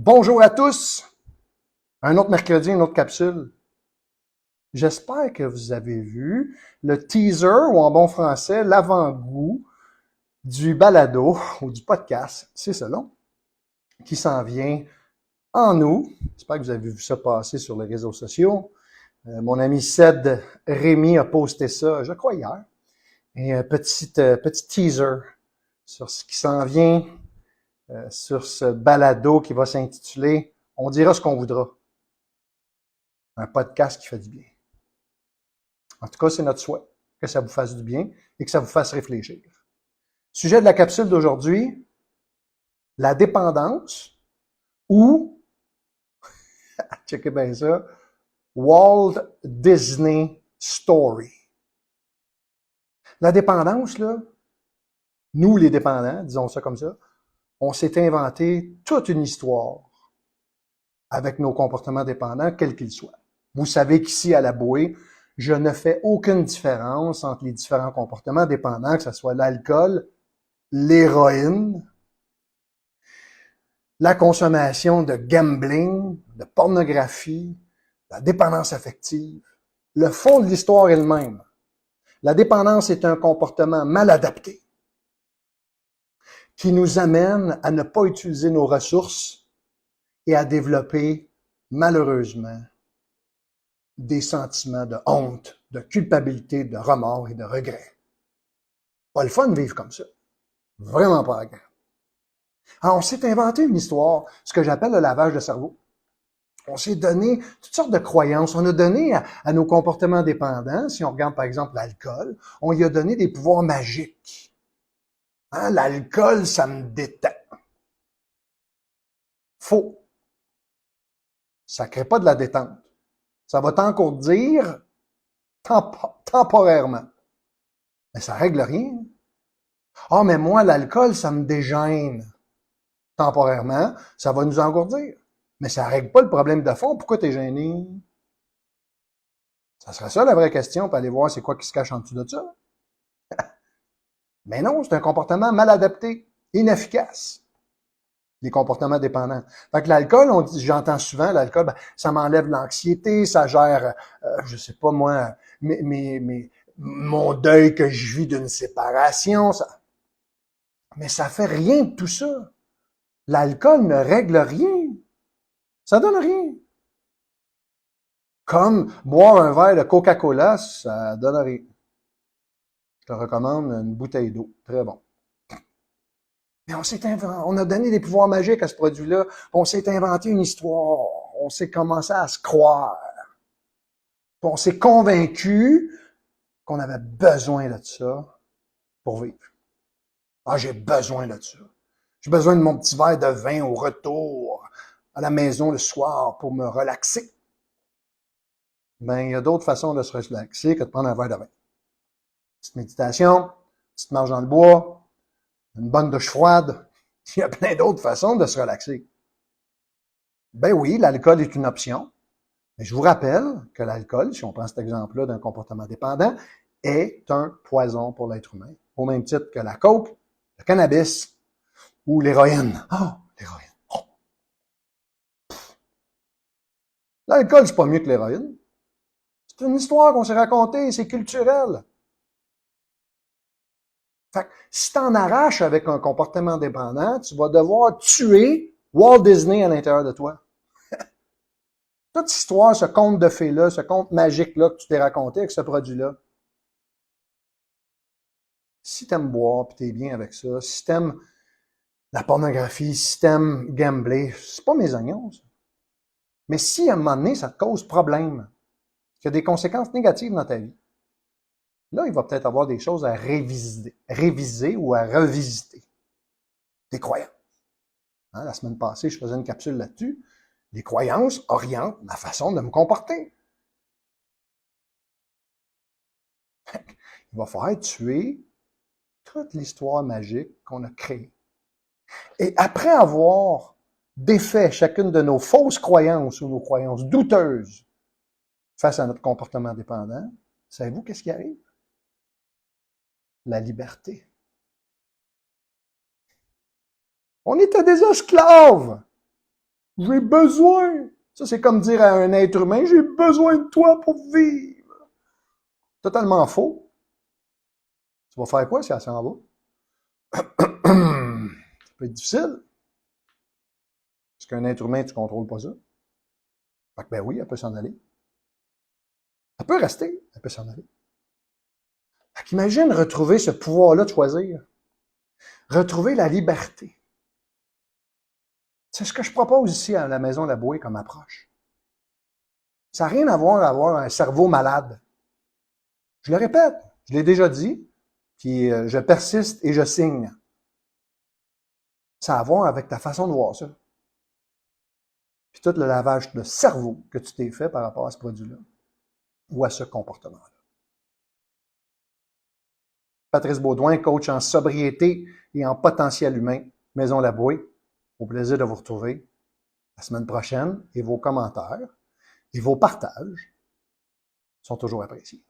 Bonjour à tous! Un autre mercredi, une autre capsule. J'espère que vous avez vu le teaser, ou en bon français, l'avant-goût du balado ou du podcast, c'est cela, qui s'en vient en août. J'espère que vous avez vu ça passer sur les réseaux sociaux. Mon ami Ced Rémy a posté ça, je crois, hier. Et un petit teaser sur ce qui s'en vient, sur ce balado qui va s'intituler « On dira ce qu'on voudra ». Un podcast qui fait du bien. En tout cas, c'est notre souhait, que ça vous fasse du bien et que ça vous fasse réfléchir. Sujet de la capsule d'aujourd'hui, la dépendance ou, checkez bien ça, Walt Disney Story. La dépendance, là, nous les dépendants, disons ça comme ça, on s'est inventé toute une histoire avec nos comportements dépendants, quels qu'ils soient. Vous savez qu'ici, à la bouée, je ne fais aucune différence entre les différents comportements dépendants, que ce soit l'alcool, l'héroïne, la consommation de gambling, de pornographie, la dépendance affective. Le fond de l'histoire est le même. La dépendance est un comportement mal adapté qui nous amène à ne pas utiliser nos ressources et à développer, malheureusement, des sentiments de honte, de culpabilité, de remords et de regret. Pas le fun de vivre comme ça. Vraiment pas agréable. Alors, on s'est inventé une histoire, ce que j'appelle le lavage de cerveau. On s'est donné toutes sortes de croyances. On a donné à nos comportements dépendants, si on regarde par exemple l'alcool, on y a donné des pouvoirs magiques. Hein, l'alcool, ça me détend. Faux. Ça ne crée pas de la détente. Ça va t'encourdir temporairement. Mais ça règle rien. Ah, mais moi, l'alcool, ça me dégêne. Temporairement, ça va nous engourdir. Mais ça ne règle pas le problème de fond. Pourquoi tu es gêné? Ça serait ça la vraie question, pour aller voir c'est quoi qui se cache en dessous de ça. Mais non, c'est un comportement mal adapté, inefficace, les comportements dépendants. Fait que l'alcool, j'entends souvent, l'alcool, ben, ça m'enlève l'anxiété, ça gère, je sais pas moi, mon deuil que je vis d'une séparation. Ça... Mais ça fait rien de tout ça. L'alcool ne règle rien. Ça donne rien. Comme boire un verre de Coca-Cola, ça donne rien. Je te recommande une bouteille d'eau. Très bon. Mais on a donné des pouvoirs magiques à ce produit-là. On s'est inventé une histoire. On s'est commencé à se croire. On s'est convaincu qu'on avait besoin de ça pour vivre. Ah, j'ai besoin de ça. J'ai besoin de mon petit verre de vin au retour à la maison le soir pour me relaxer. Ben, il y a d'autres façons de se relaxer que de prendre un verre de vin. Petite méditation, petite marche dans le bois, une bonne douche froide. Il y a plein d'autres façons de se relaxer. Ben oui, l'alcool est une option. Mais je vous rappelle que l'alcool, si on prend cet exemple-là d'un comportement dépendant, est un poison pour l'être humain. Au même titre que la coke, le cannabis ou l'héroïne. Ah, oh, l'héroïne. Oh. L'alcool, c'est pas mieux que l'héroïne. C'est une histoire qu'on s'est racontée, c'est culturel. Fait que si t'en arraches avec un comportement dépendant, tu vas devoir tuer Walt Disney à l'intérieur de toi. Toute cette histoire, ce conte de fées-là, ce conte magique-là que tu t'es raconté avec ce produit-là, si t'aimes boire pis t'es bien avec ça, si t'aimes la pornographie, si t'aimes gambler, c'est pas mes oignons, ça. Mais si à un moment donné, ça te cause problème, qu'il y a des conséquences négatives dans ta vie, là, il va peut-être avoir des choses à réviser ou à revisiter. Des croyances. Hein, la semaine passée, je faisais une capsule là-dessus. Les croyances orientent ma façon de me comporter. Il va falloir tuer toute l'histoire magique qu'on a créée. Et après avoir défait chacune de nos fausses croyances ou nos croyances douteuses face à notre comportement dépendant, savez-vous qu'est-ce qui arrive? La liberté. On était des esclaves J'ai besoin. Ça, c'est comme dire à un être humain, j'ai besoin de toi pour vivre. Totalement faux. Tu vas faire quoi si elle s'en va? Ça peut être difficile. Parce qu'un être humain, tu ne contrôles pas ça. Fait que ben oui, elle peut s'en aller. Elle peut rester, elle peut s'en aller. Fait qu'imagine retrouver ce pouvoir-là de choisir. Retrouver la liberté. C'est ce que je propose ici à la Maison Labouée comme approche. Ça n'a rien à voir à avoir un cerveau malade. Je le répète, je l'ai déjà dit, puis je persiste et je signe. Ça a à voir avec ta façon de voir ça. Puis tout le lavage de cerveau que tu t'es fait par rapport à ce produit-là ou à ce comportement-là. Patrice Baudouin, coach en sobriété et en potentiel humain, Maison Labouée. Au plaisir de vous retrouver la semaine prochaine et vos commentaires et vos partages sont toujours appréciés.